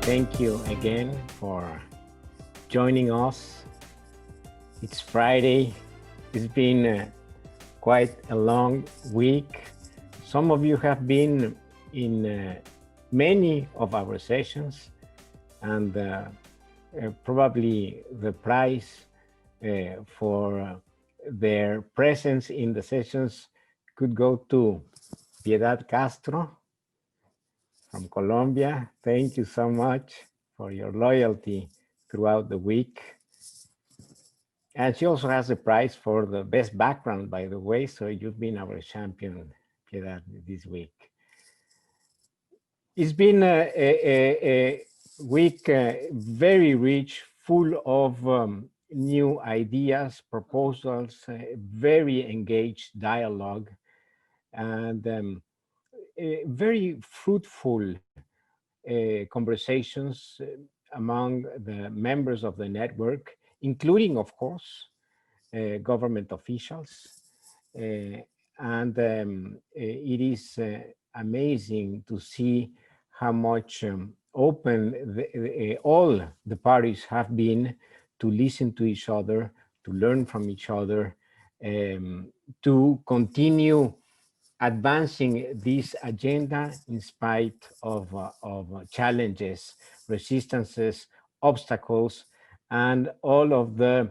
Thank you again for joining us. It's Friday. It's been quite a long week. Some of you have been in many of our sessions, and probably the prize for their presence in the sessions could go to Piedad Castro from Colombia. Thank you so much for your loyalty throughout the week. And she also has a prize for the best background, by the way, so you've been our champion, Piedad, this week. It's been a week very rich, full of new ideas, proposals, very engaged dialogue, and very fruitful conversations among the members of the network, including, of course, government officials. And it is amazing to see how much open all the parties have been to listen to each other, to learn from each other, to continue advancing this agenda in spite of challenges, resistances, obstacles, and all of the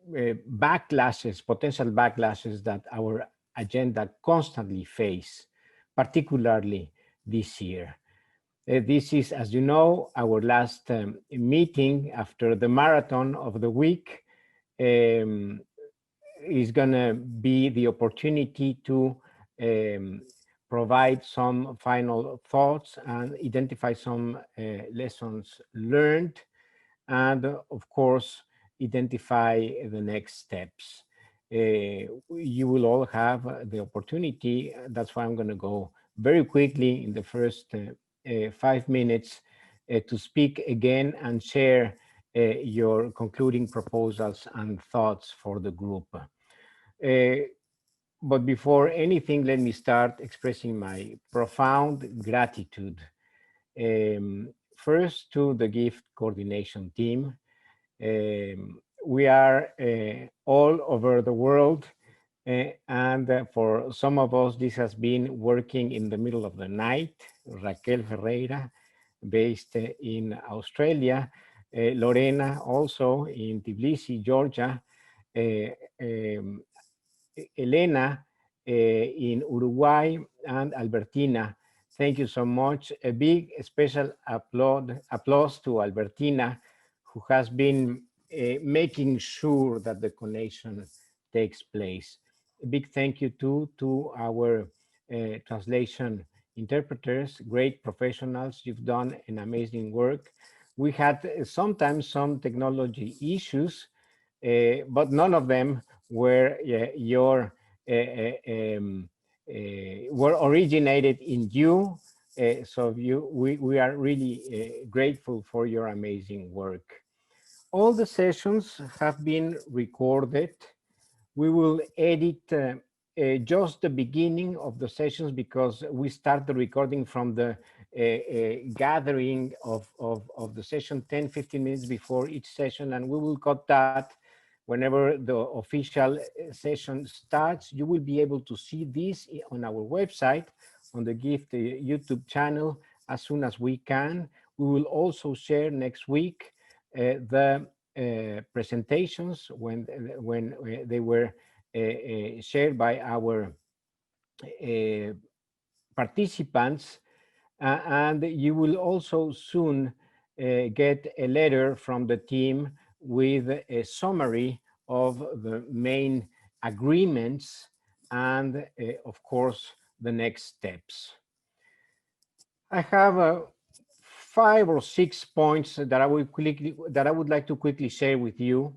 backlashes, potential backlashes that our agenda constantly face, particularly this year. This is, as you know, our last meeting after the marathon of the week. Is going to be the opportunity to provide some final thoughts and identify some lessons learned, and of course, identify the next steps. You will all have the opportunity. That's why I'm going to go very quickly in the first 5 minutes to speak again and share your concluding proposals and thoughts for the group. But before anything, let me start expressing my profound gratitude. First, to the gift coordination team. We are all over the world, and for some of us, this has been working in the middle of the night. Raquel Ferreira, based in Australia, Lorena, also in Tbilisi, Georgia, Elena in Uruguay, and Albertina. Thank you so much. A big special applause to Albertina, who has been making sure that the connection takes place. A big thank you too to our translation interpreters, great professionals. You've done an amazing work. We had sometimes some technology issues, but none of them were were originated in you. So we are really grateful for your amazing work. All the sessions have been recorded. We will edit just the beginning of the sessions because we start the recording from the gathering of the session 10-15 minutes before each session, and we will cut that whenever the official session starts. You will be able to see this on our website, on the GIFT YouTube channel, as soon as we can. We will also share next week the presentations when they were shared by our participants, and you will also soon get a letter from the team with a summary of the main agreements and of course the next steps. I have 5 or 6 points that I would like to quickly share with you.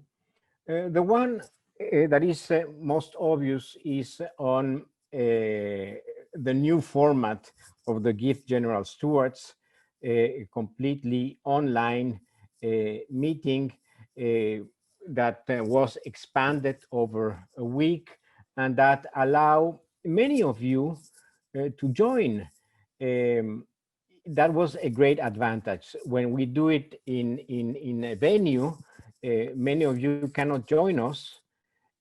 The one that is most obvious is on the new format of the GIFT General Stewards, a completely online meeting that was expanded over a week, and that allow many of you to join. that was a great advantage. When we do it in a venue, many of you cannot join us,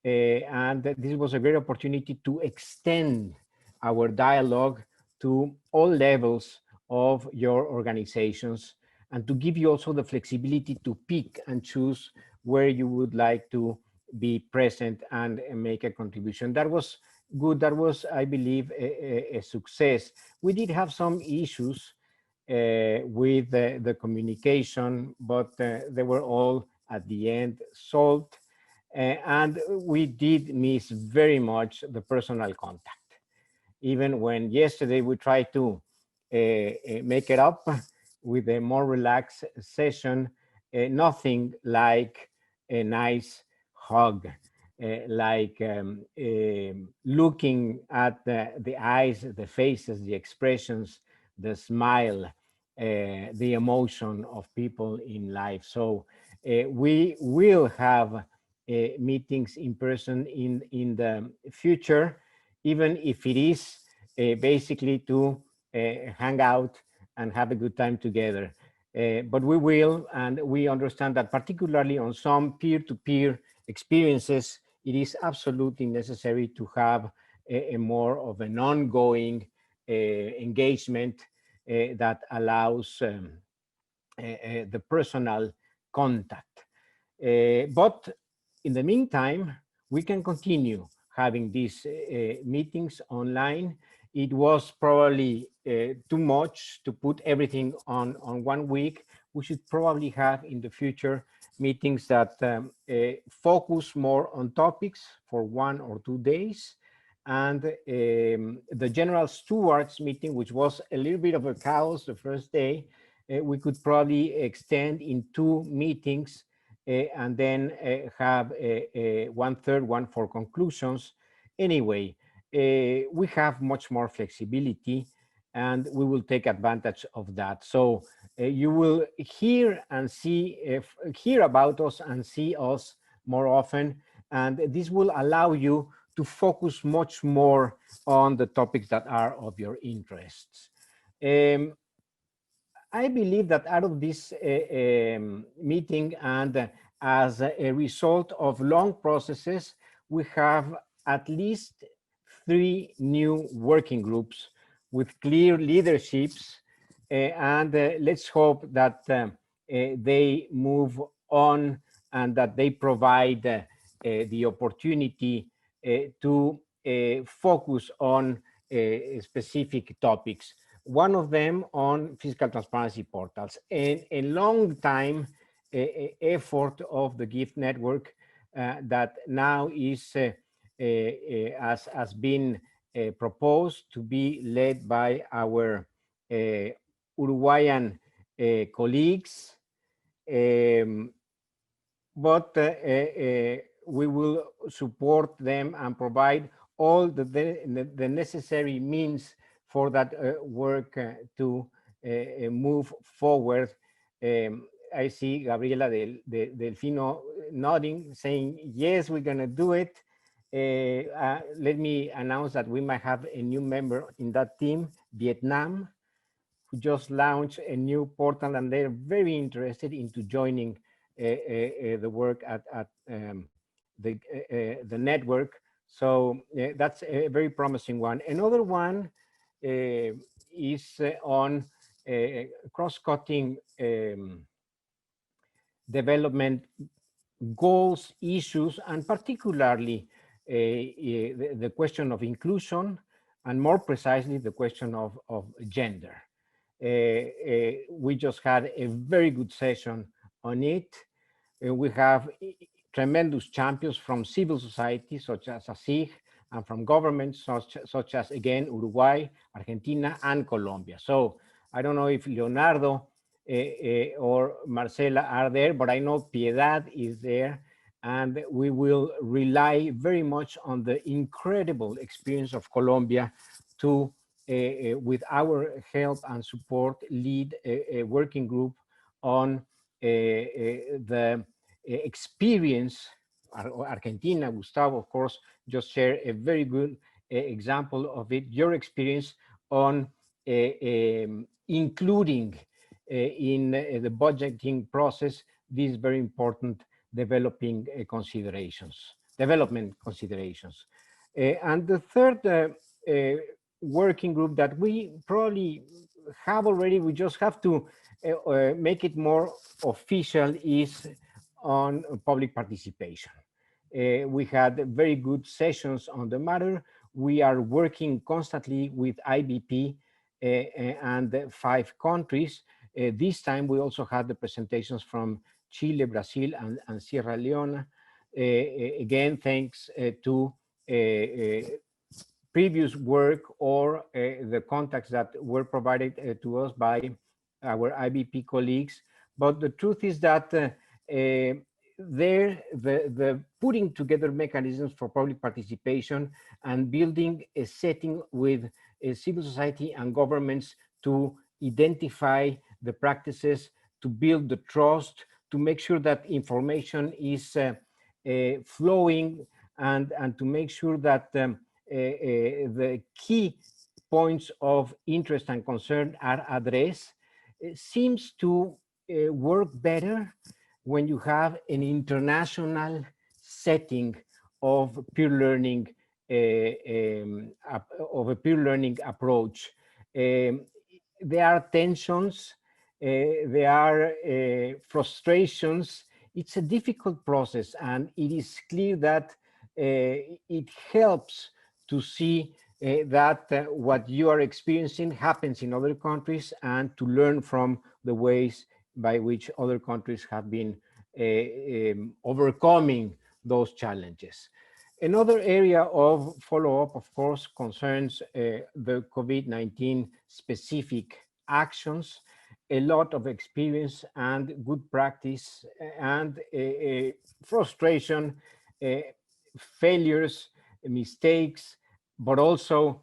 and this was a great opportunity to extend our dialogue to all levels of your organizations, and to give you also the flexibility to pick and choose where you would like to be present and make a contribution. That was good. That was, I believe, a success. We did have some issues with the communication, but they were all at the end solved. And we did miss very much the personal contact. Even when yesterday we tried to make it up with a more relaxed session, nothing like a nice hug, like looking at the eyes, the faces, the expressions, the smile, the emotion of people in life. So we will have meetings in person in the future, even if it is basically to hang out and have a good time together. But we will, and we understand that particularly on some peer-to-peer experiences, it is absolutely necessary to have a more of an ongoing engagement that allows the personal contact. But in the meantime, we can continue having these meetings online. It was probably too much to put everything on 1 week. We should probably have in the future meetings that focus more on topics for 1 or 2 days. And the general stewards meeting, which was a little bit of a chaos the first day, we could probably extend in 2 meetings, and then have one third one for conclusions. Anyway, we have much more flexibility, and we will take advantage of that. So you will hear and see, hear about us and see us more often, and this will allow you to focus much more on the topics that are of your interests. I believe that out of this meeting, and as a result of long processes, we have at least 3 new working groups with clear leaderships, and let's hope that they move on, and that they provide the opportunity to focus on specific topics. One of them on fiscal transparency portals. A long time effort of the GIFT network that now is, has been proposed to be led by our Uruguayan colleagues. Um, but we will support them and provide all the necessary means for that work to move forward. I see Gabriela Delfino nodding, saying, yes, we're going to do it. Let me announce that we might have a new member in that team, Vietnam, who just launched a new portal, and they're very interested into joining the work at the network. So that's a very promising one. Another one is on cross-cutting development goals, issues, and particularly the question of inclusion, and more precisely, the question of gender. We just had a very good session on it. We have tremendous champions from civil society, such as ASIG, and from governments, such as, again, Uruguay, Argentina, and Colombia. So I don't know if Leonardo or Marcela are there, but I know Piedad is there, and we will rely very much on the incredible experience of Colombia to, with our help and support, lead a working group on the experience. Argentina, Gustavo, of course, just shared a very good example of it, your experience on including in the budgeting process these very important development considerations. And the third working group that we probably have already, we just have to make it more official, is on public participation. We had very good sessions on the matter. We are working constantly with IBP and 5 countries. This time we also had the presentations from Chile, Brazil, and Sierra Leone. Again, thanks to previous work or the contacts that were provided to us by our IBP colleagues. But the truth is that the putting together mechanisms for public participation and building a setting with civil society and governments to identify the practices, to build the trust, to make sure that information is flowing, and to make sure that the key points of interest and concern are addressed, seems to work better when you have an international setting of peer learning, of a peer learning approach. There are tensions, there are frustrations. It's a difficult process, and it is clear that it helps to see that what you are experiencing happens in other countries, and to learn from the ways by which other countries have been overcoming those challenges. Another area of follow-up, of course, concerns the COVID-19 specific actions. A lot of experience and good practice and frustration, failures, mistakes, but also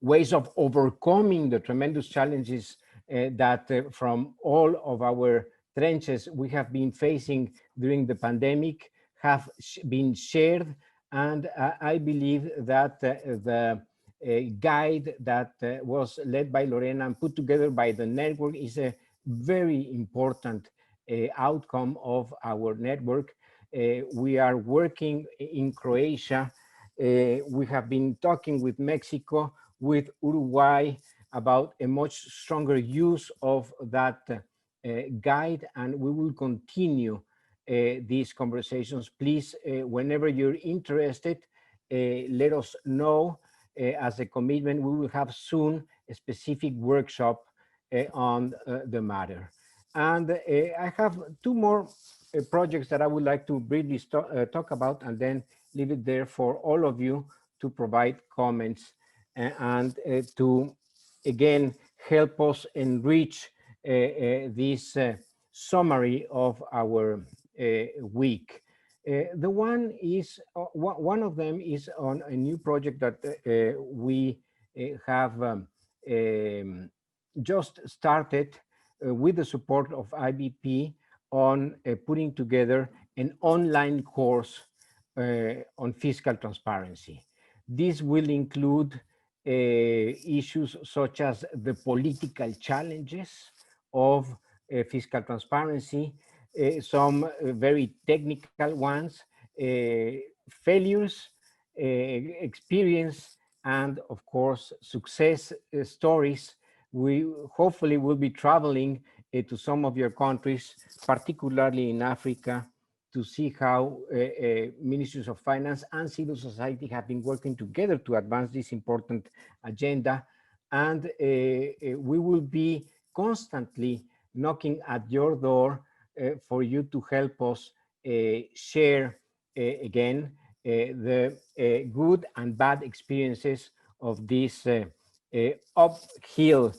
ways of overcoming the tremendous challenges that from all of our trenches we have been facing during the pandemic have been shared. And I believe that the guide that was led by Lorena and put together by the network is a very important outcome of our network. We are working in Croatia. We have been talking with Mexico, with Uruguay, about a much stronger use of that guide, and we will continue these conversations. Please, whenever you're interested, let us know. As a commitment, we will have soon a specific workshop on the matter. And I have 2 more projects that I would like to briefly talk about, and then leave it there for all of you to provide comments and to, again, help us enrich this summary of our week. The one of them is on a new project that we have just started with the support of IBP on putting together an online course on fiscal transparency. This will include issues such as the political challenges of fiscal transparency, some very technical ones, failures, experience, and of course, success stories. We hopefully will be traveling to some of your countries, particularly in Africa, to see how ministries of finance and civil society have been working together to advance this important agenda. And we will be constantly knocking at your door for you to help us share again the good and bad experiences of this uphill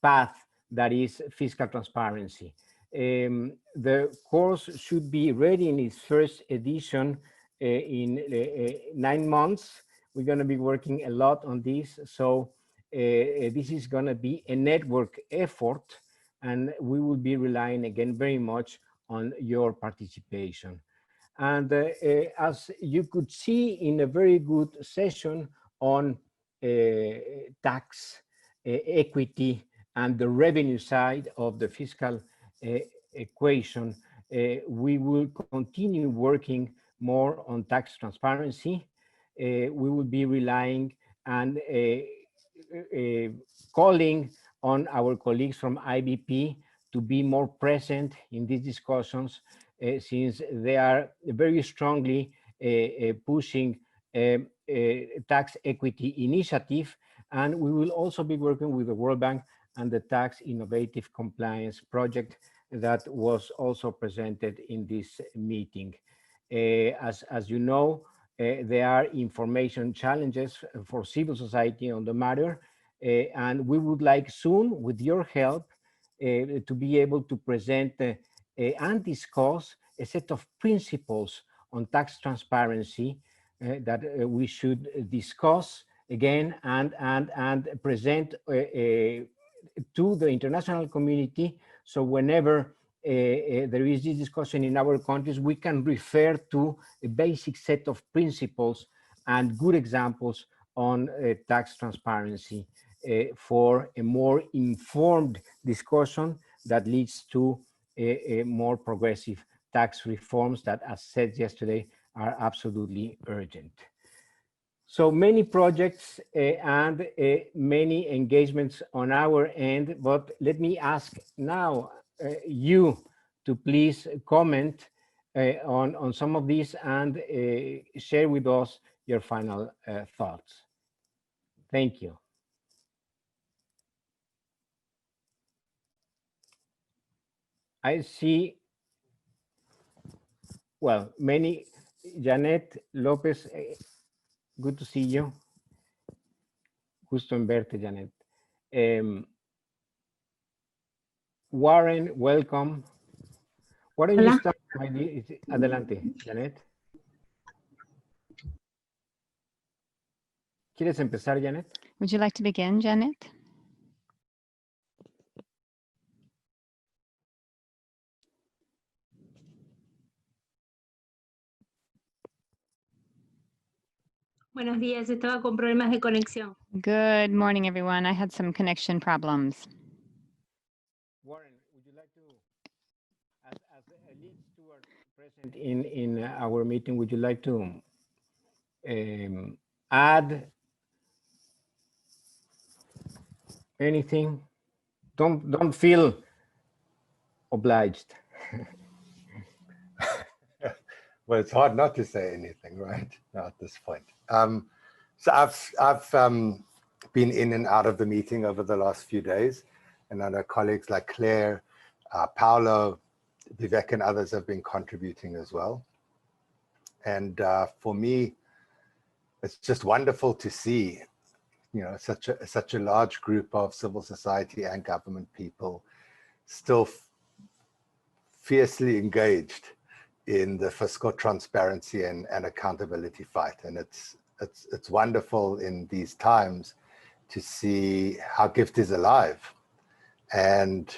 path that is fiscal transparency. The course should be ready in its first edition in 9 months. We're going to be working a lot on this. So this is going to be a network effort, and we will be relying again very much on your participation. And as you could see in a very good session on tax equity and the revenue side of the fiscal equation, we will continue working more on tax transparency. We will be relying and calling on our colleagues from IBP to be more present in these discussions, since they are very strongly pushing tax equity initiative. And we will also be working with the World Bank and the Tax Innovative Compliance Project that was also presented in this meeting. As you know, there are information challenges for civil society on the matter, and we would like soon, with your help, to be able to present and discuss a set of principles on tax transparency that we should discuss again and present to the international community. So whenever there is this discussion in our countries, we can refer to a basic set of principles and good examples on tax transparency for a more informed discussion that leads to a more progressive tax reforms that, as said yesterday, are absolutely urgent. So many projects and many engagements on our end, but let me ask now you to please comment on some of these and share with us your final thoughts. Thank you. I see, well, many, Janet Lopez, good to see you. Gusto en verte, Janet. Warren, welcome. Why don't you start? Adelante, Janet. ¿Quieres empezar, Janet? Would you like to begin, Janet? Buenos días, estaba con problemas de conexión. Good morning, everyone. I had some connection problems. Warren, would you like to, as a lead steward present in our meeting, would you like to add anything? Don't feel obliged. Well, it's hard not to say anything, right? Now at this point. So I've been in and out of the meeting over the last few days, and I know colleagues like Claire, Pablo, Vivek, and others have been contributing as well. And for me, it's just wonderful to see, you know, such a large group of civil society and government people still fiercely engaged in the fiscal transparency and accountability fight. And it's wonderful in these times to see how GIFT is alive and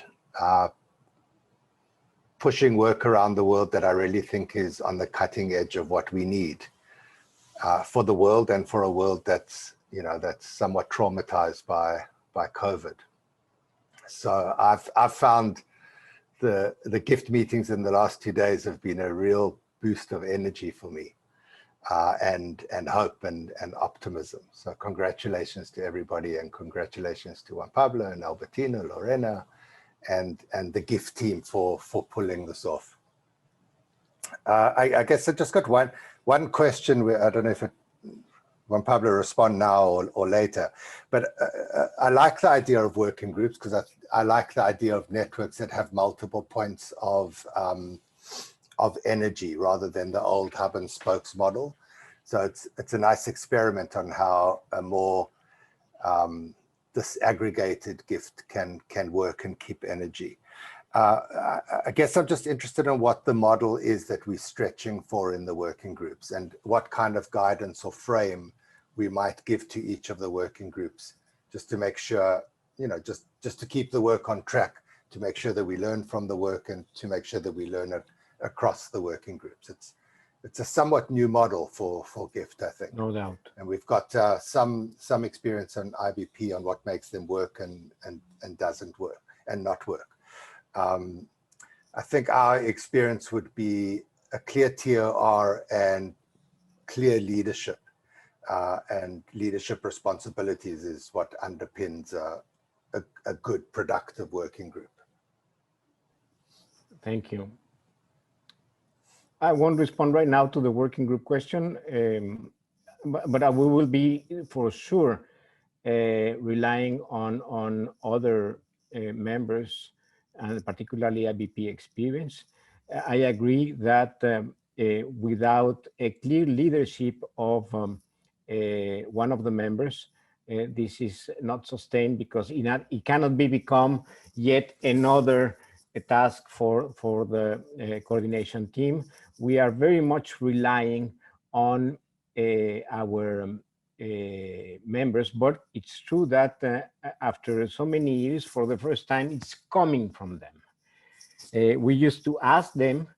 pushing work around the world that I really think is on the cutting edge of what we need for the world, and for a world that's, you know, that's somewhat traumatized by COVID. So I've found the GIFT meetings in the last 2 days have been a real boost of energy for me, and hope and optimism. So congratulations to everybody, and congratulations to Juan Pablo and Albertina, Lorena, and the GIFT team for pulling this off. I guess I just got one question where I don't know if Juan Pablo respond now or later, but I like the idea of working groups, because I like the idea of networks that have multiple points of energy rather than the old hub and spokes model. So it's a nice experiment on how a more disaggregated GIFT can work and keep energy. I guess I'm just interested in what the model is that we're stretching for in the working groups, and what kind of guidance or frame we might give to each of the working groups, just to make sure, you know, just to keep the work on track, to make sure that we learn from the work, and to make sure that we learn it across the working groups. it's a somewhat new model for gift, I think. No doubt. And we've got some experience on IBP on what makes them work and doesn't work and not work. I think our experience would be a clear TOR and clear leadership. And leadership responsibilities is what underpins a good, productive working group. Thank you. I won't respond right now to the working group question, but we will be for sure relying on other members, and particularly IBP experience. I agree that without a clear leadership of one of the members, this is not sustained, because it cannot become yet another task for the coordination team. We are very much relying on our members, but it's true that after so many years, for the first time, it's coming from them. We used to ask them,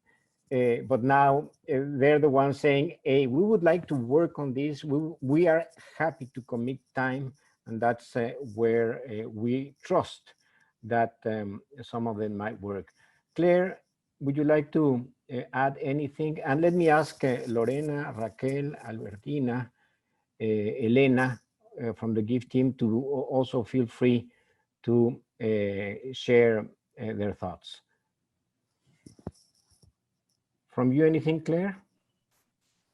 but now they're the ones saying, hey, we would like to work on this. We are happy to commit time, and that's where we trust that some of them might work. Claire, would you like to add anything? And let me ask Lorena, Raquel, Albertina, Elena from the GIFT team to also feel free to share their thoughts. From you, anything, Claire?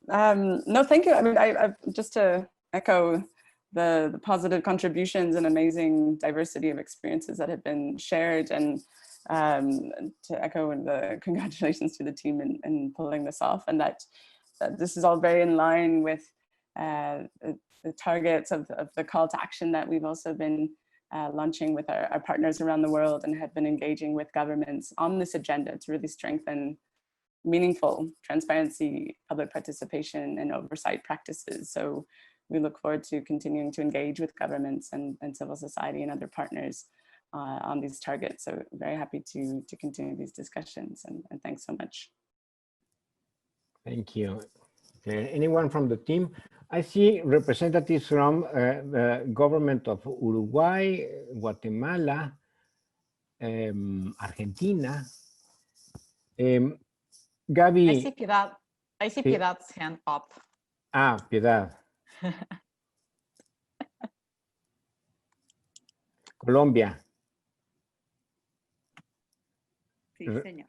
No, thank you. I mean, I just to echo the positive contributions and amazing diversity of experiences that have been shared, and to echo the congratulations to the team in pulling this off, and that this is all very in line with the targets of the call to action that we've also been launching with our partners around the world, and have been engaging with governments on this agenda to really strengthen meaningful transparency, public participation, and oversight practices. So we look forward to continuing to engage with governments and civil society and other partners on these targets. So very happy to continue these discussions, and thanks so much. Thank you. Anyone from the team? I see representatives from the government of Uruguay, Guatemala, Argentina. Gaby. I see Piedad. I see Piedad's hand up. Ah, Piedad. Colombia. Sí, señor.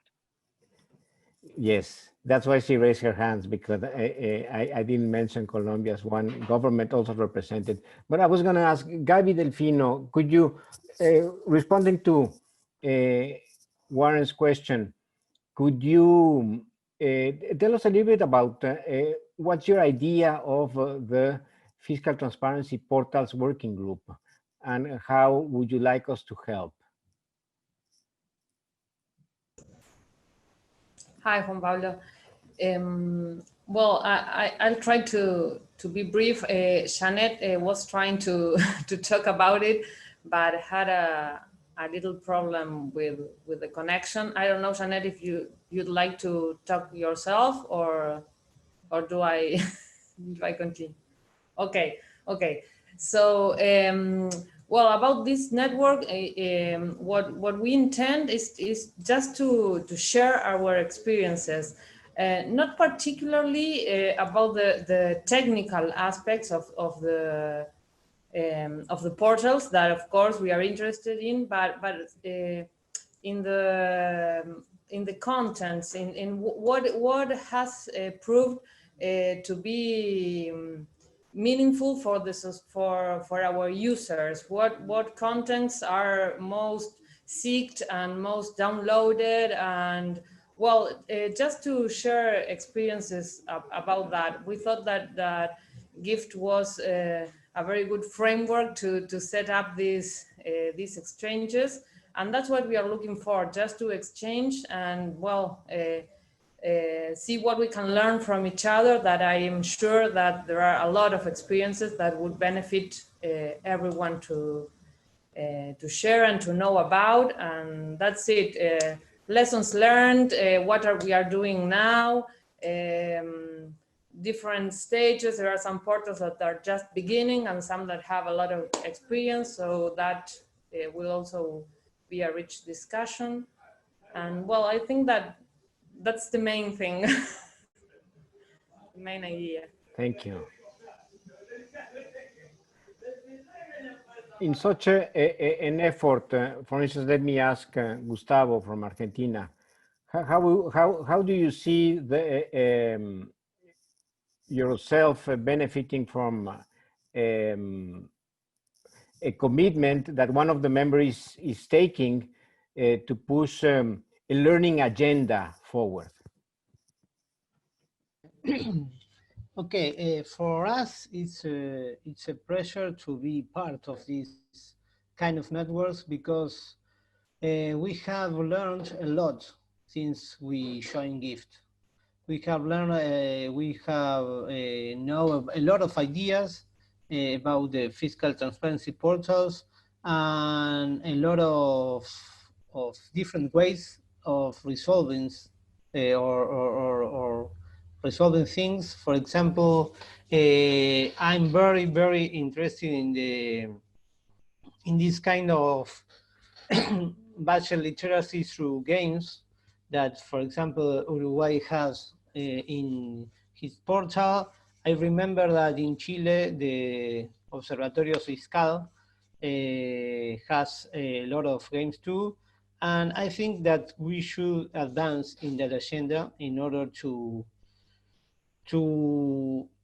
Yes, that's why she raised her hands, because I didn't mention Colombia as one government also represented. But I was going to ask Gaby Delfino, could you, responding to Warren's question, could you tell us a little bit about what's your idea of the Fiscal Transparency Portals Working Group, and how would you like us to help? Hi, Juan Pablo. Well, I'll try to be brief. Jeanette was trying to talk about it, but had a little problem with the connection. I don't know, Jeanette, if you'd like to talk yourself, or do I do I continue? Okay. So well, about this network, what we intend is just to share our experiences, not particularly about the technical aspects of the portals that, of course, we are interested in, but in the contents, in what has proved to be meaningful for our users. What contents are most seeked and most downloaded, and well, just to share experiences about that. We thought that GIFT was a very good framework to set up these exchanges, and that's what we are looking for, just to exchange and, well, see what we can learn from each other. That I am sure that there are a lot of experiences that would benefit everyone to share and to know about, and that's it. Lessons learned, what we are doing now, different stages. There are some portals that are just beginning and some that have a lot of experience. So that will also be a rich discussion. And well, I think that that's the main thing, the main idea. Thank you. In such an effort, for instance, let me ask Gustavo from Argentina, how do you see yourself benefiting from a commitment that one of the members is taking to push a learning agenda forward? Okay, for us, it's a pleasure to be part of this kind of networks because we have learned a lot since we joined GIFT. We have learned, we have know a lot of ideas about the fiscal transparency portals and a lot of different ways of resolving or resolving things. For example, I'm very interested in this kind of budget literacy through games that, for example, Uruguay has in his portal. I remember that in Chile, the Observatorio Fiscal has a lot of games too. And I think that we should advance in that agenda in order to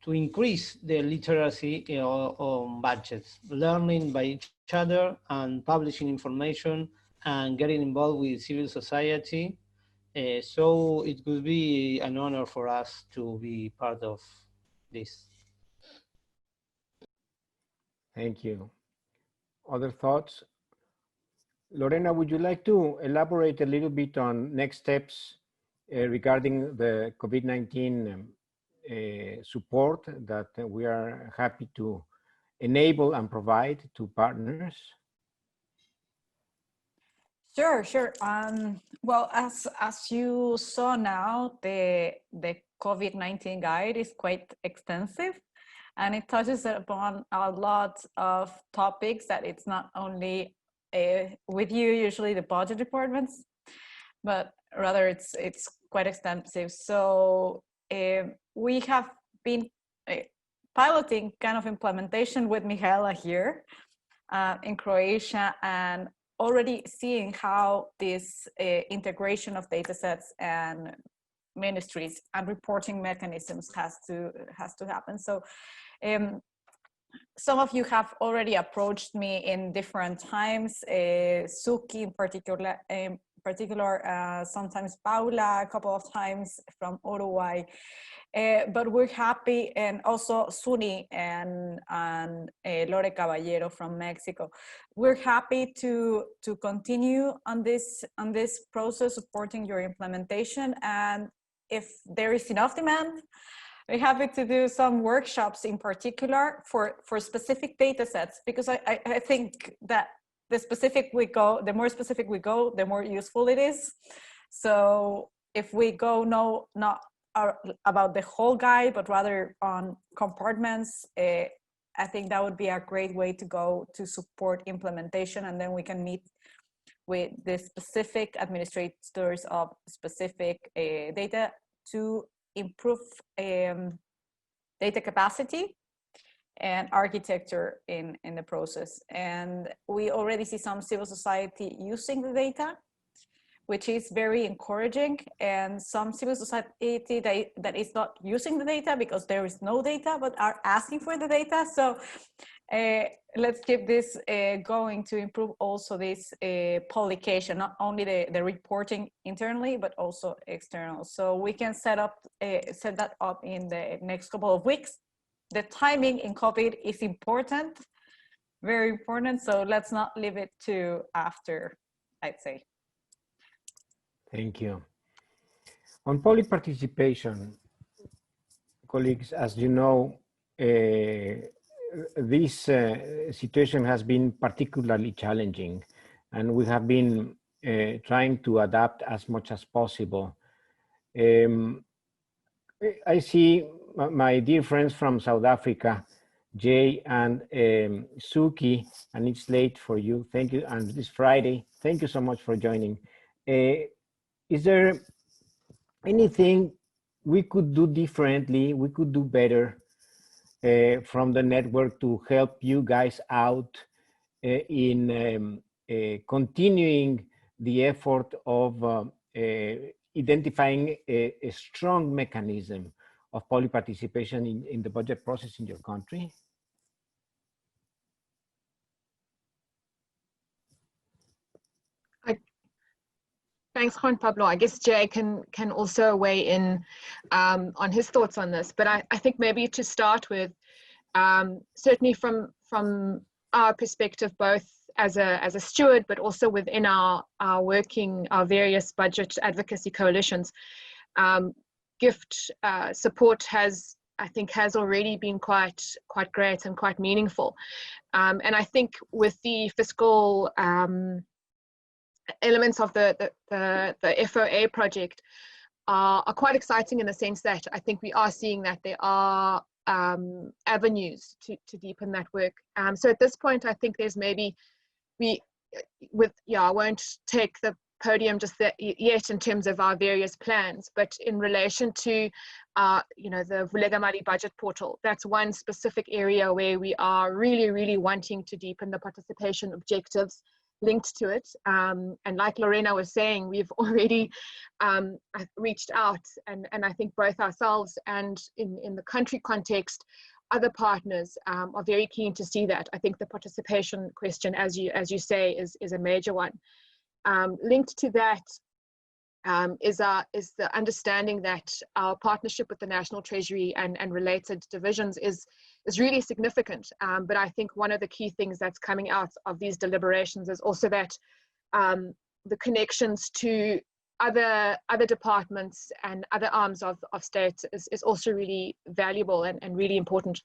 increase the literacy on budgets, learning by each other and publishing information and getting involved with civil society. So it would be an honor for us to be part of this. Thank you. Other thoughts? Lorena, would you like to elaborate a little bit on next steps regarding the COVID-19 support that we are happy to enable and provide to partners? Sure. Well, as you saw now, the COVID-19 guide is quite extensive, and it touches upon a lot of topics that it's not only with you, usually the budget departments, but rather it's quite extensive. So we have been piloting kind of implementation with Michaela here in Croatia, and already seeing how this integration of data sets and ministries and reporting mechanisms has to happen. So some of you have already approached me in different times, Suki in particular, sometimes Paula a couple of times from Uruguay. But we're happy, and also Suni and Lore Caballero from Mexico. We're happy to continue on this process, supporting your implementation. And if there is enough demand, we're happy to do some workshops in particular for specific data sets, because I think that the more specific we go, the more useful it is. So if we go not about the whole guide, but rather on compartments, I think that would be a great way to go to support implementation. And then we can meet with the specific administrators of specific data to improve data capacity and architecture in the process. And we already see some civil society using the data, which is very encouraging, and some civil society that is not using the data because there is no data, but are asking for the data. So let's keep this going to improve also this publication, not only the reporting internally, but also external. So we can set that up in the next couple of weeks. The timing in COVID is important, very important. So let's not leave it to after, I'd say. Thank you. On public participation, colleagues, as you know, this situation has been particularly challenging, and we have been trying to adapt as much as possible. I see my dear friends from South Africa, Jay and Suki, and it's late for you. Thank you. And this Friday, thank you so much for joining. Is there anything we could do differently, we could do better from the network to help you guys out in continuing the effort of identifying a strong mechanism of public participation in the budget process in your country? Thanks, Juan Pablo. I guess Jay can also weigh in on his thoughts on this, but I think maybe to start with, certainly from our perspective, both as a steward, but also within our various budget advocacy coalitions, gift support has already been quite great and quite meaningful. And I think with the fiscal elements of the FOA project are quite exciting in the sense that I think we are seeing that there are avenues to deepen that work. So at this point, I think there's maybe I won't take the podium just yet in terms of our various plans, but in relation to the Vulegamali budget portal, that's one specific area where we are really wanting to deepen the participation objectives linked to it. And like Lorena was saying, we've already reached out, and I think both ourselves and in the country context, other partners are very keen to see that. I think the participation question, as you say, is a major one. Linked to that is the understanding that our partnership with the National Treasury and related divisions is really significant. But I think one of the key things that's coming out of these deliberations is also that the connections to other departments and other arms of state is also really valuable and really important.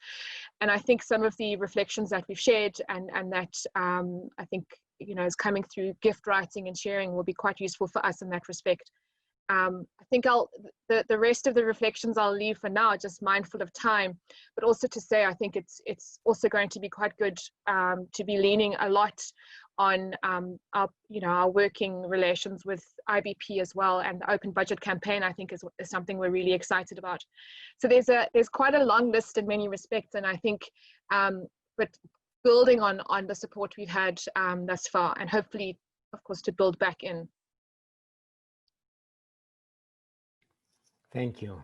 And I think some of the reflections that we've shared and that I think is coming through gift writing and sharing will be quite useful for us in that respect. I think the rest of the reflections I'll leave for now, just mindful of time, but also to say I think it's also going to be quite good to be leaning a lot on our working relations with IBP as well, and the open budget campaign I think is something we're really excited about. So there's quite a long list in many respects, and I think but building on the support we've had thus far, and hopefully of course to build back in. Thank you.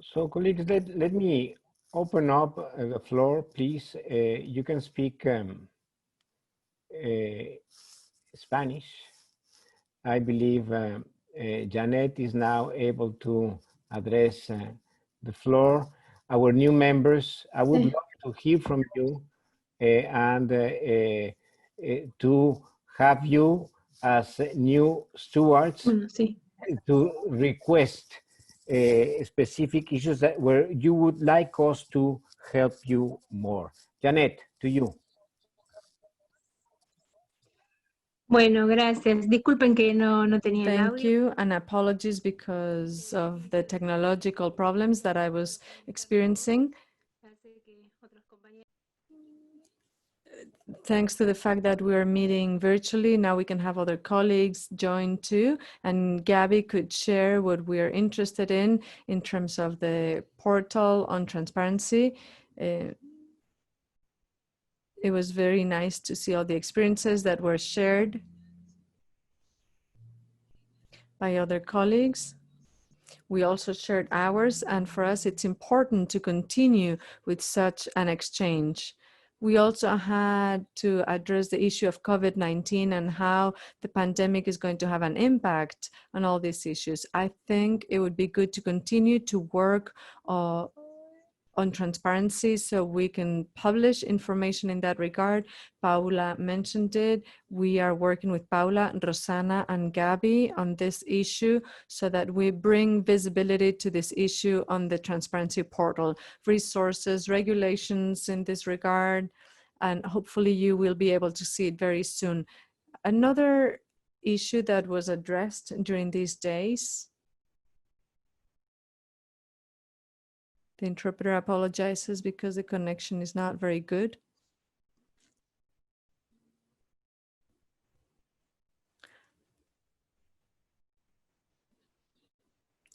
So colleagues, let me open up the floor, please. You can speak Spanish. I believe Janet is now able to address the floor. Our new members, I would love to hear from you and to have you as new stewards to request specific issues where you would like us to help you more. Janet, to you. Bueno, gracias. Disculpen que no tenía el Thank audio. you, and apologies because of the technological problems that I was experiencing. Thanks to the fact that we are meeting virtually, now we can have other colleagues join too, and Gabby could share what we are interested in terms of the portal on transparency. It was very nice to see all the experiences that were shared by other colleagues. We also shared ours, and for us it's important to continue with such an exchange. We also had to address the issue of COVID-19 and how the pandemic is going to have an impact on all these issues. I think it would be good to continue to work on transparency so we can publish information in that regard. Paula mentioned it. We are working with Paula, Rosana, and Gabby on this issue so that we bring visibility to this issue on the transparency portal, resources, regulations in this regard, and hopefully you will be able to see it very soon. Another issue that was addressed during these days The interpreter apologizes because the connection is not very good.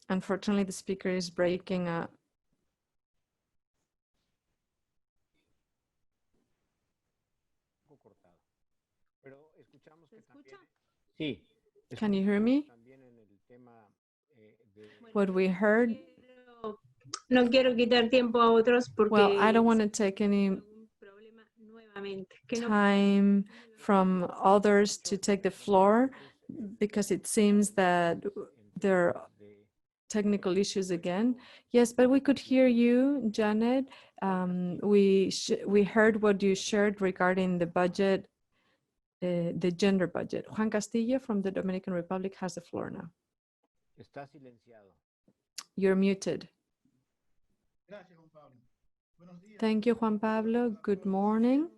Unfortunately, the speaker is breaking up. Sí. Can you hear me? What we heard. No quiero quitar tiempo a otros porque Well, I don't want to take any time from others to take the floor because it seems that there are technical issues again. Yes, but we could hear you, Janet. We heard what you shared regarding the budget, the gender budget. Juan Castillo from the Dominican Republic has the floor now. Está silenciado. You're muted. Thank you, Juan Pablo. Good morning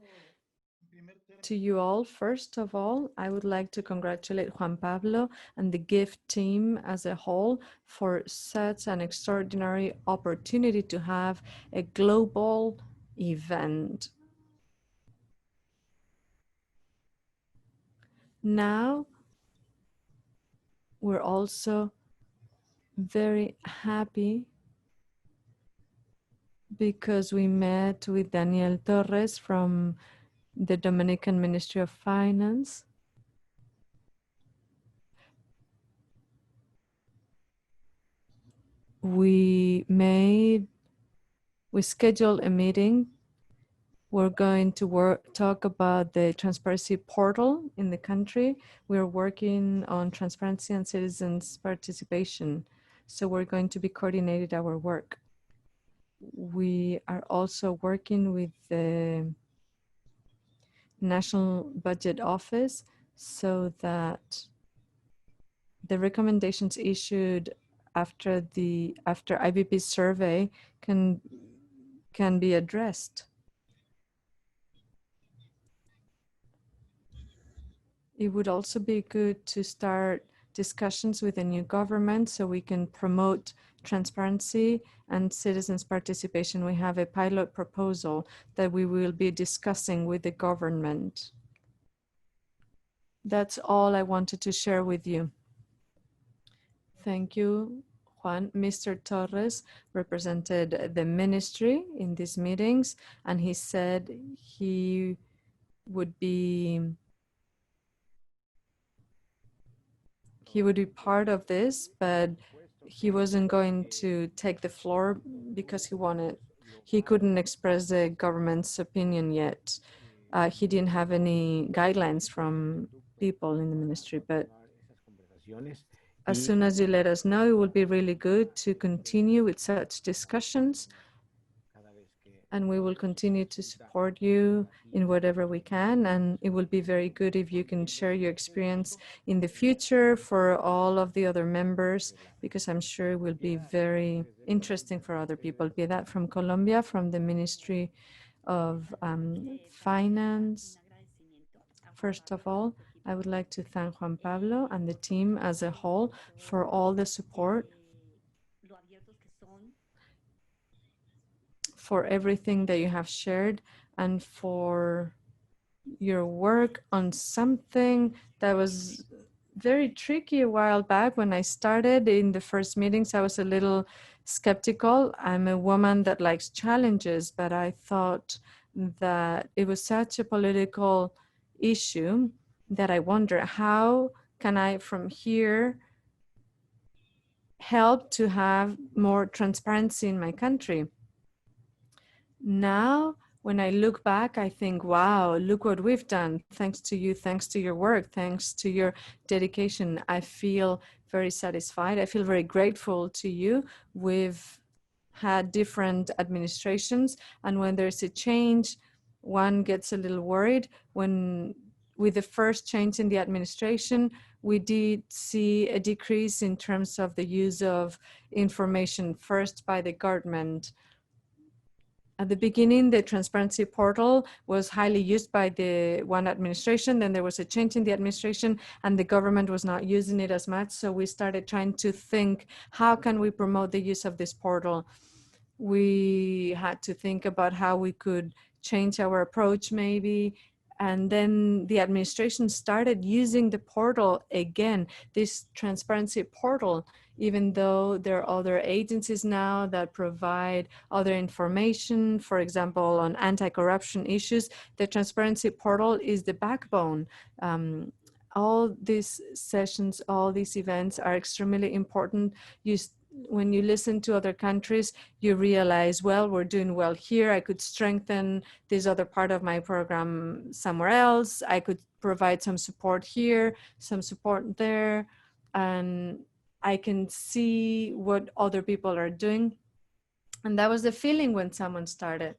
to you all. First of all, I would like to congratulate Juan Pablo and the GIFT team as a whole for such an extraordinary opportunity to have a global event. Now, we're also very happy because we met with Daniel Torres from the Dominican Ministry of Finance. We scheduled a meeting. We're going to talk about the transparency portal in the country. We're working on transparency and citizens' participation. So we're going to be coordinating our work. We are also working with the National Budget Office so that the recommendations issued after IBP's survey can be addressed. It would also be good to start discussions with the new government so we can promote transparency and citizens' participation. We have a pilot proposal that we will be discussing with the government. That's all I wanted to share with you. Thank you, Juan. Mr. Torres represented the ministry in these meetings, and he said he would be part of this, but he wasn't going to take the floor because he couldn't express the government's opinion yet. He didn't have any guidelines from people in the ministry, but as soon as you let us know, it will be really good to continue with such discussions. And we will continue to support you in whatever we can. And it will be very good if you can share your experience in the future for all of the other members, because I'm sure it will be very interesting for other people, be that from Colombia, from the Ministry of Finance. First of all, I would like to thank Juan Pablo and the team as a whole for all the support, for everything that you have shared, and for your work on something that was very tricky a while back. When I started in the first meetings, I was a little skeptical. I'm a woman that likes challenges, but I thought that it was such a political issue that I wonder, how can I from here help to have more transparency in my country? Now, when I look back, I think, wow, look what we've done. Thanks to you, thanks to your work, thanks to your dedication. I feel very satisfied. I feel very grateful to you. We've had different administrations, and when there's a change, one gets a little worried. With the first change in the administration, we did see a decrease in terms of the use of information, first by the government. At the beginning, the transparency portal was highly used by the one administration. Then there was a change in the administration and the government was not using it as much. So we started trying to think, how can we promote the use of this portal? We had to think about how we could change our approach maybe. And then the administration started using the portal again, this transparency portal, even though there are other agencies now that provide other information, for example, on anti-corruption issues. The transparency portal is the backbone. All these sessions, all these events are extremely important. When you listen to other countries, you realize, well, we're doing well here. I could strengthen this other part of my program somewhere else. I could provide some support here, some support there, and I can see what other people are doing. And that was the feeling when someone started.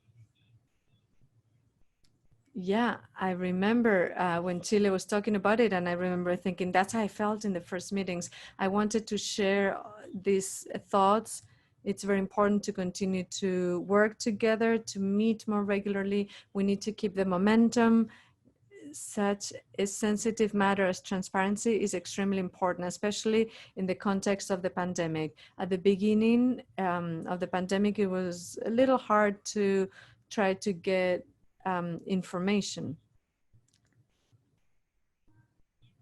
Yeah, I remember when Chile was talking about it, and I remember thinking that's how I felt in the first meetings. I wanted to share these thoughts. It's very important to continue to work together, to meet more regularly. We need to keep the momentum. Such a sensitive matter as transparency is extremely important, especially in the context of the pandemic. At the beginning of the pandemic, it was a little hard to try to get information.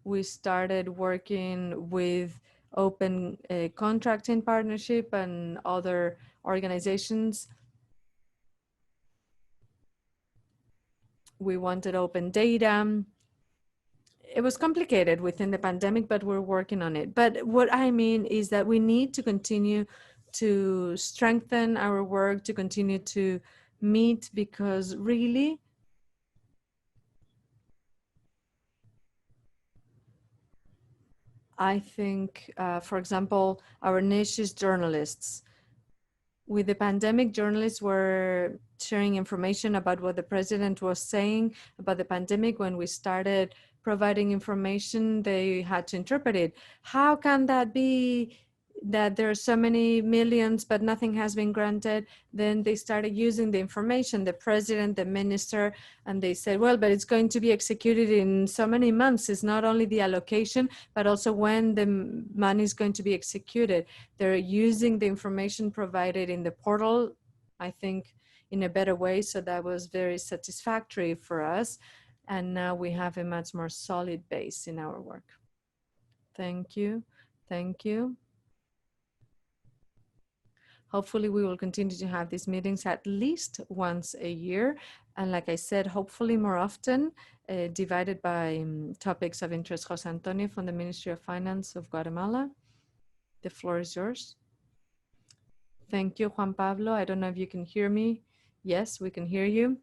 We started working with open contracting partnership and other organizations. We wanted open data. It was complicated within the pandemic, but we're working on it. But what I mean is that we need to continue to strengthen our work, to continue to meet, because really, I think, for example, our niche is journalists. With the pandemic, journalists were sharing information about what the president was saying about the pandemic. When we started providing information, they had to interpret it. How can that be that there are so many millions, but nothing has been granted? Then they started using the information, the president, the minister, and they said, well, but it's going to be executed in so many months. It's not only the allocation, but also when the money is going to be executed. They're using the information provided in the portal, I think, in a better way. So that was very satisfactory for us. And now we have a much more solid base in our work. Thank you. Thank you. Hopefully we will continue to have these meetings at least once a year. And like I said, hopefully more often, divided by topics of interest. Jose Antonio from the Ministry of Finance of Guatemala. The floor is yours. Thank you, Juan Pablo. I don't know if you can hear me. Yes, we can hear you.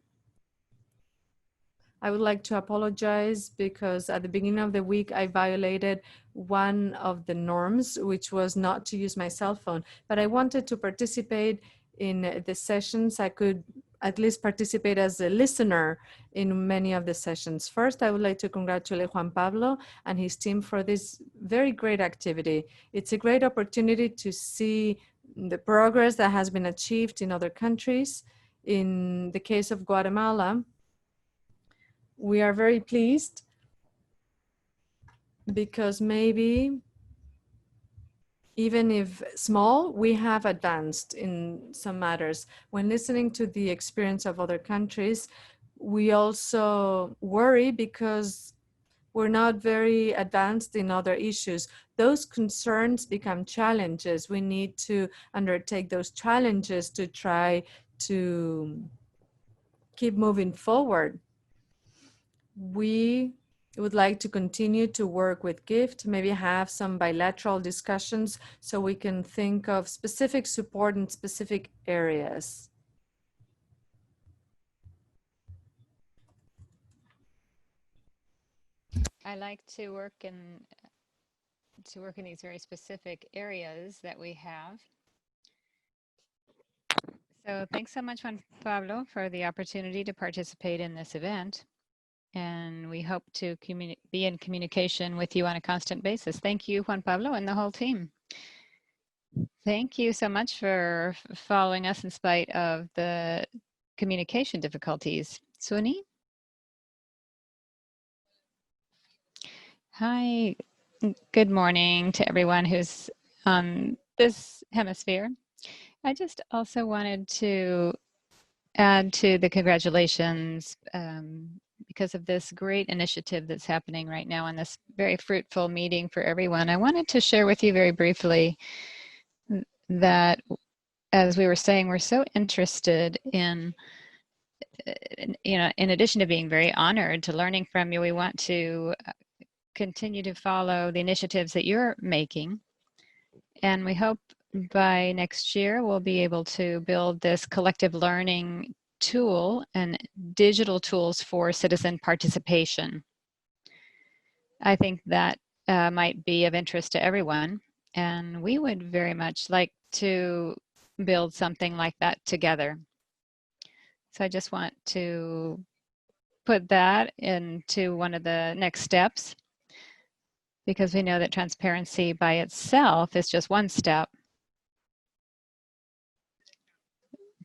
I would like to apologize because at the beginning of the week, I violated one of the norms, which was not to use my cell phone. But I wanted to participate in the sessions. I could at least participate as a listener in many of the sessions. First, I would like to congratulate Juan Pablo and his team for this very great activity. It's a great opportunity to see the progress that has been achieved in other countries. In the case of Guatemala, we are very pleased because maybe even if small, we have advanced in some matters. When listening to the experience of other countries, we also worry because we're not very advanced in other issues. Those concerns become challenges. We need to undertake those challenges to try to keep moving forward. We would like to continue to work with GIFT, maybe have some bilateral discussions so we can think of specific support in specific areas. I like to work in these very specific areas that we have. So thanks so much, Juan Pablo, for the opportunity to participate in this event. And we hope to be in communication with you on a constant basis. Thank you, Juan Pablo, and the whole team. Thank you so much for following us in spite of the communication difficulties. Suni? Hi, good morning to everyone who's on this hemisphere. I just also wanted to add to the congratulations because of this great initiative that's happening right now and this very fruitful meeting for everyone. I wanted to share with you very briefly that, as we were saying, we're so interested in, you know, in addition to being very honored to learning from you, we want to continue to follow the initiatives that you're making. And we hope by next year, we'll be able to build this collective learning tool and digital tools for citizen participation. I think that might be of interest to everyone. And we would very much like to build something like that together. So I just want to put that into one of the next steps, because we know that transparency by itself is just one step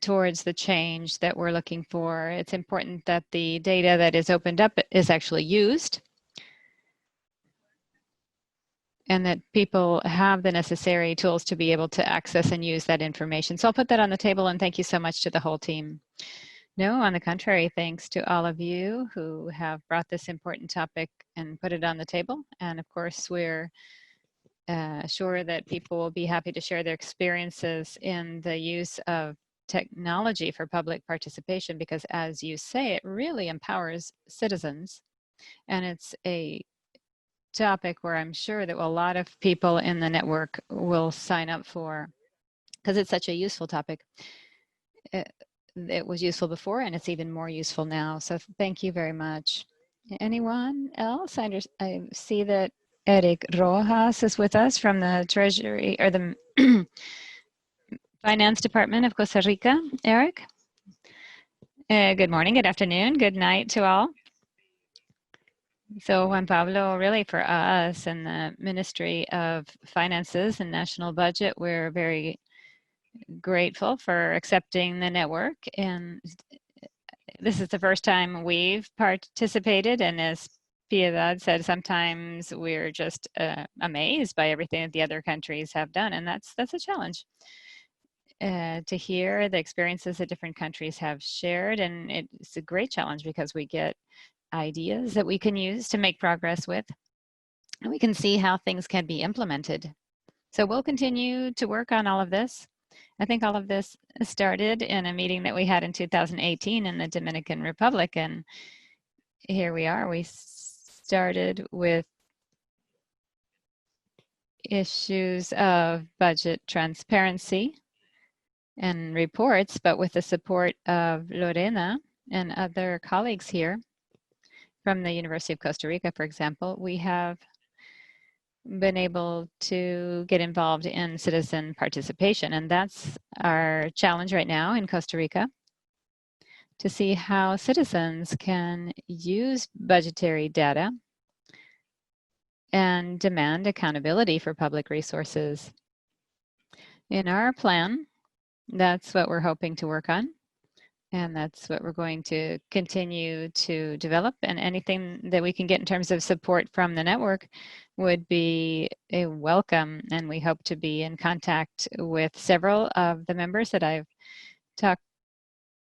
towards the change that we're looking for. It's important that the data that is opened up is actually used, and that people have the necessary tools to be able to access and use that information. So I'll put that on the table, and thank you so much to the whole team. No, on the contrary, thanks to all of you who have brought this important topic and put it on the table. And of course, we're sure that people will be happy to share their experiences in the use of technology for public participation, because as you say, it really empowers citizens. And it's a topic where I'm sure that a lot of people in the network will sign up for, because it's such a useful topic. It was useful before, and it's even more useful now. So thank you very much. Anyone else? I see that Eric Rojas is with us from the Treasury, or the Finance Department of Costa Rica. Eric? Good morning, good afternoon, good night to all. So Juan Pablo, really for us and the Ministry of Finances and National Budget, we're very grateful for accepting the network. And this is the first time we've participated, and as Piedad said, sometimes we're just amazed by everything that the other countries have done, and that's a challenge. To hear the experiences that different countries have shared, and it's a great challenge because we get ideas that we can use to make progress with, and we can see how things can be implemented. So we'll continue to work on all of this. I think all of this started in a meeting that we had in 2018 in the Dominican Republic, and here we are. We started with issues of budget transparency and reports, but with the support of Lorena and other colleagues here from the University of Costa Rica, for example, we have been able to get involved in citizen participation. And that's our challenge right now in Costa Rica, to see how citizens can use budgetary data and demand accountability for public resources. In our plan, that's what we're hoping to work on. And that's what we're going to continue to develop. And anything that we can get in terms of support from the network would be a welcome. And we hope to be in contact with several of the members that I've talked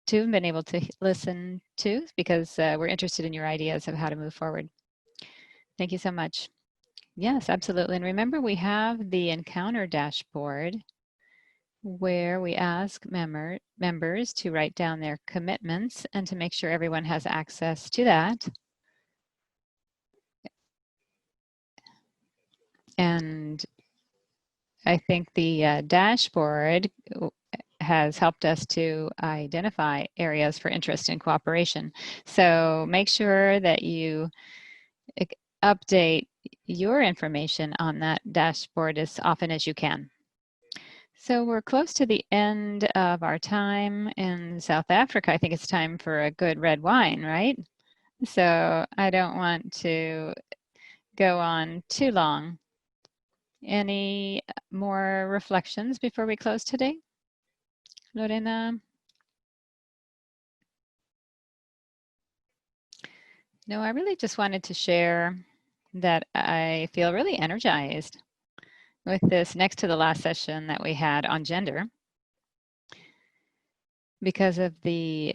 to and been able to listen to, because we're interested in your ideas of how to move forward. Thank you so much. Yes, absolutely. And remember, we have the Encounter dashboard, where we ask members to write down their commitments and to make sure everyone has access to that. And I think the dashboard has helped us to identify areas for interest and cooperation. So make sure that you update your information on that dashboard as often as you can. So we're close to the end of our time in South Africa. I think it's time for a good red wine, right? So I don't want to go on too long. Any more reflections before we close today? Lorena? No, I really just wanted to share that I feel really energized with this next to the last session that we had on gender. because of the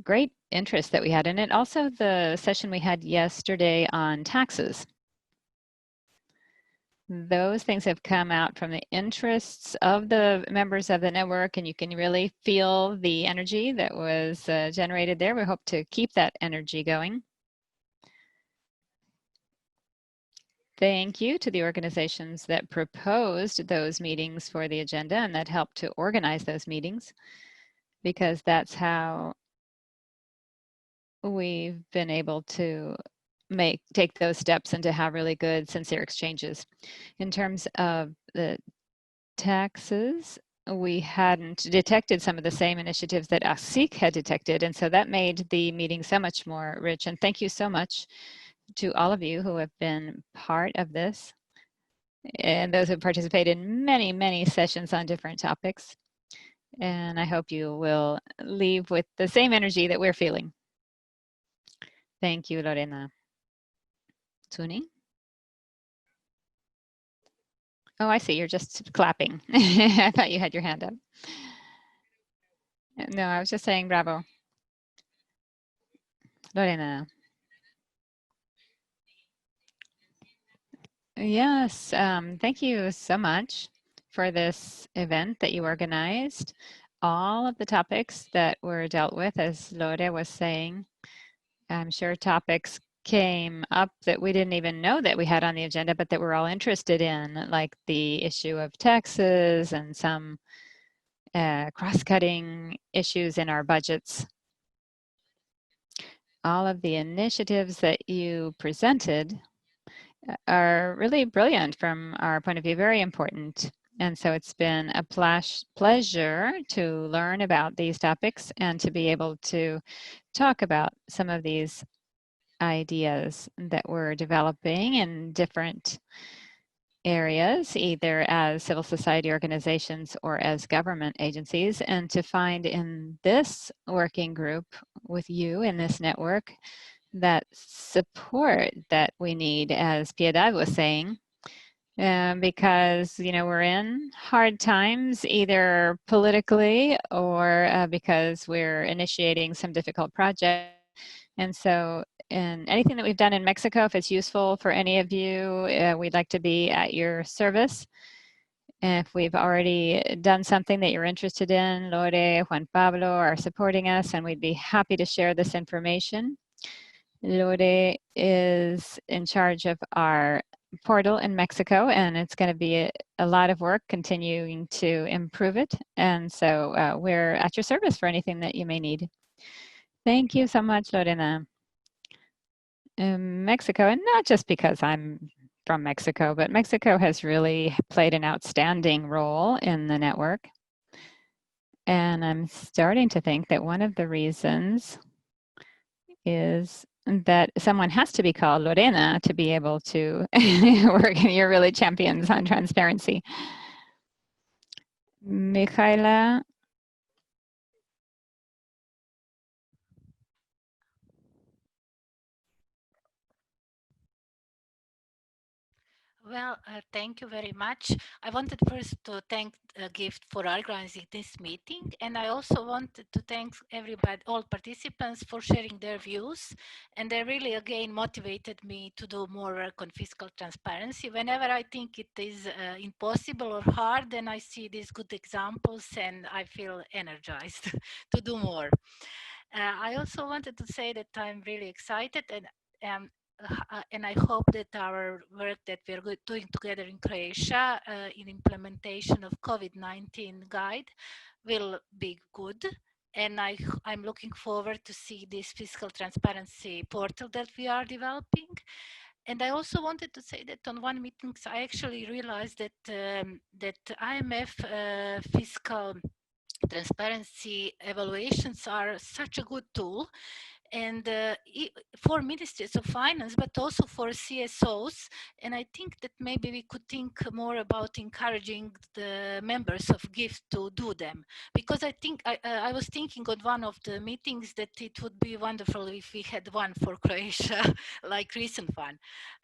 great interest that we had in it. Also, the session we had yesterday on taxes. Those things have come out from the interests of the members of the network, and you can really feel the energy that was generated there. We hope to keep that energy going. Thank you to the organizations that proposed those meetings for the agenda and that helped to organize those meetings, because that's how we've been able to take those steps and to have really good, sincere exchanges. In terms of the taxes, we hadn't detected some of the same initiatives that ASIC had detected, and so that made the meeting so much more rich. And thank you so much to all of you who have been part of this, and those who have participated in many, many sessions on different topics. And I hope you will leave with the same energy that we're feeling. Thank you, Lorena. Tuni? Oh, I see, you're just clapping. I thought you had your hand up. No, I was just saying bravo. Lorena. Yes, thank you so much for this event that you organized. All of the topics that were dealt with, as Lore was saying, I'm sure topics came up that we didn't even know that we had on the agenda, but that we're all interested in, like the issue of taxes and some cross-cutting issues in our budgets. All of the initiatives that you presented are really brilliant from our point of view, very important. And so it's been a pleasure to learn about these topics and to be able to talk about some of these ideas that we're developing in different areas, either as civil society organizations or as government agencies, and to find in this working group with you in this network that support that we need, as Piedad was saying, because, you know, we're in hard times, either politically or because we're initiating some difficult projects. And so, and anything that we've done in Mexico, if it's useful for any of you, we'd like to be at your service. If we've already done something that you're interested in, Lore, Juan Pablo are supporting us, and we'd be happy to share this information. Lore is in charge of our portal in Mexico, and it's going to be a lot of work continuing to improve it. And so we're at your service for anything that you may need. Thank you so much, Lorena. In Mexico, and not just because I'm from Mexico, but Mexico has really played an outstanding role in the network. And I'm starting to think that one of the reasons is that someone has to be called Lorena to be able to work. You're really champions on transparency. Michaela. Well, thank you very much. I wanted first to thank Gift for organizing this meeting, and I also wanted to thank everybody, all participants, for sharing their views. And they really, again, motivated me to do more work on fiscal transparency. Whenever I think it is impossible or hard, then I see these good examples, and I feel energized to do more. I also wanted to say that I'm really excited, and I hope that our work that we're doing together in Croatia in implementation of COVID-19 guide will be good. And I'm looking forward to see this fiscal transparency portal that we are developing. And I also wanted to say that on one meeting, I actually realized that that IMF fiscal transparency evaluations are such a good tool. and for ministries of finance, but also for CSOs. And I think that maybe we could think more about encouraging the members of GIFT to do them, because I think I was thinking on one of the meetings that it would be wonderful if we had one for Croatia, like recent one.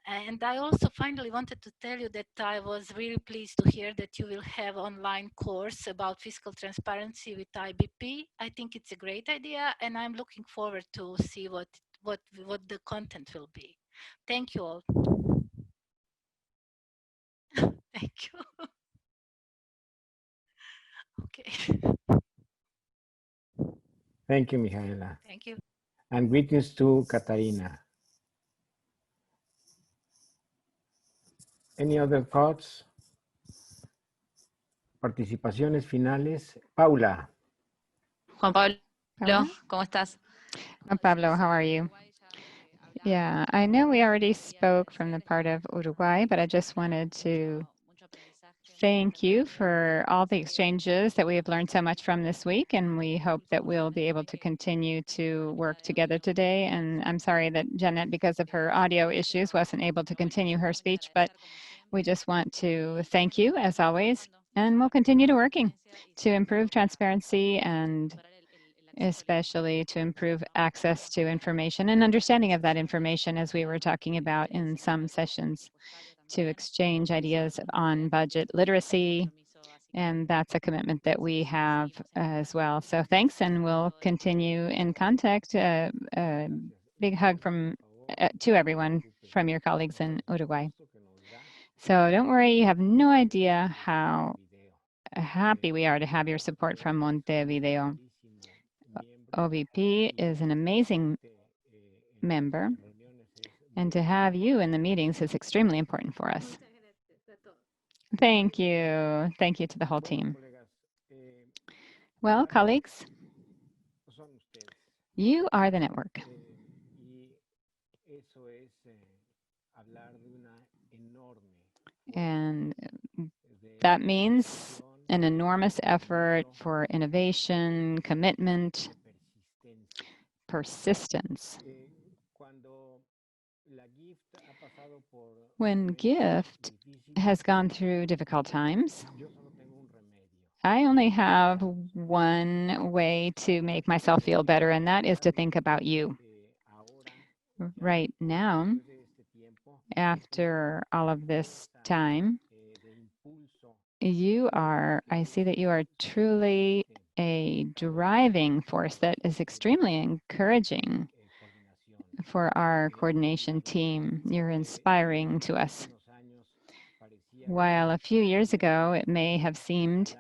And I also finally wanted to tell you that I was really pleased to hear that you will have online course about fiscal transparency with IBP. I think it's a great idea, and I'm looking forward to see what the content will be. Thank you all. Thank you. Okay. Thank you, Michaela. Thank you. And greetings to Katarina. Any other thoughts? Participaciones finales. Paula. Juan Pablo, Pablo? ¿cómo estás? Pablo, how are you? Yeah, I know we already spoke from the part of Uruguay, but I just wanted to thank you for all the exchanges that we have learned so much from this week, and we hope that we'll be able to continue to work together today. And I'm sorry that Janet, because of her audio issues, wasn't able to continue her speech, but we just want to thank you as always, and we'll continue to working to improve transparency and especially to improve access to information and understanding of that information, as we were talking about in some sessions, to exchange ideas on budget literacy. And that's a commitment that we have as well. So thanks, and we'll continue in contact. Big hug from to everyone from your colleagues in Uruguay. So don't worry, you have no idea how happy we are to have your support from Montevideo. OVP is an amazing member, and to have you in the meetings is extremely important for us. Thank you. Thank you to the whole team. Well, colleagues, you are the network. And that means an enormous effort for innovation, commitment, persistence. When GIFT has gone through difficult times, I only have one way to make myself feel better, and that is to think about you. Right now, after all of this time, I see that you are truly a driving force that is extremely encouraging for our coordination team. You're inspiring to us. While a few years ago, it may have seemed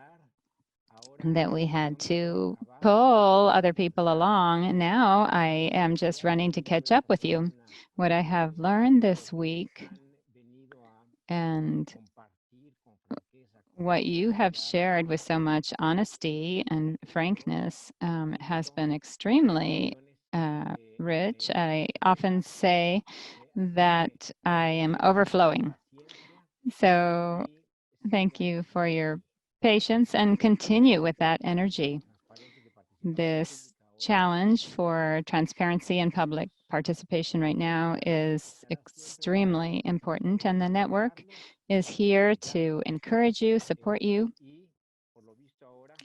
that we had to pull other people along, now I am just running to catch up with you. What I have learned this week and what you have shared with so much honesty and frankness has been extremely rich. I often say that I am overflowing. So thank you for your patience, and continue with that energy. This challenge for transparency and public participation right now is extremely important, and the network is here to encourage you, support you,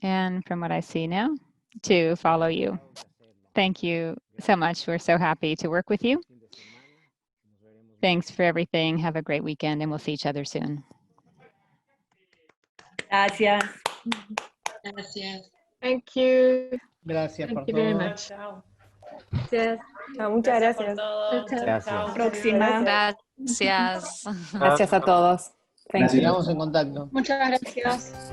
and from what I see now, to follow you. Thank you so much. We're so happy to work with you. Thanks for everything. Have a great weekend, and we'll see each other soon. Gracias. Gracias. Thank you. Gracias por Thank you very todo. much. Gracias. Muchas gracias. Gracias. Próxima. Gracias. Gracias a todos. Thank you. Sigamos en contacto. Muchas gracias.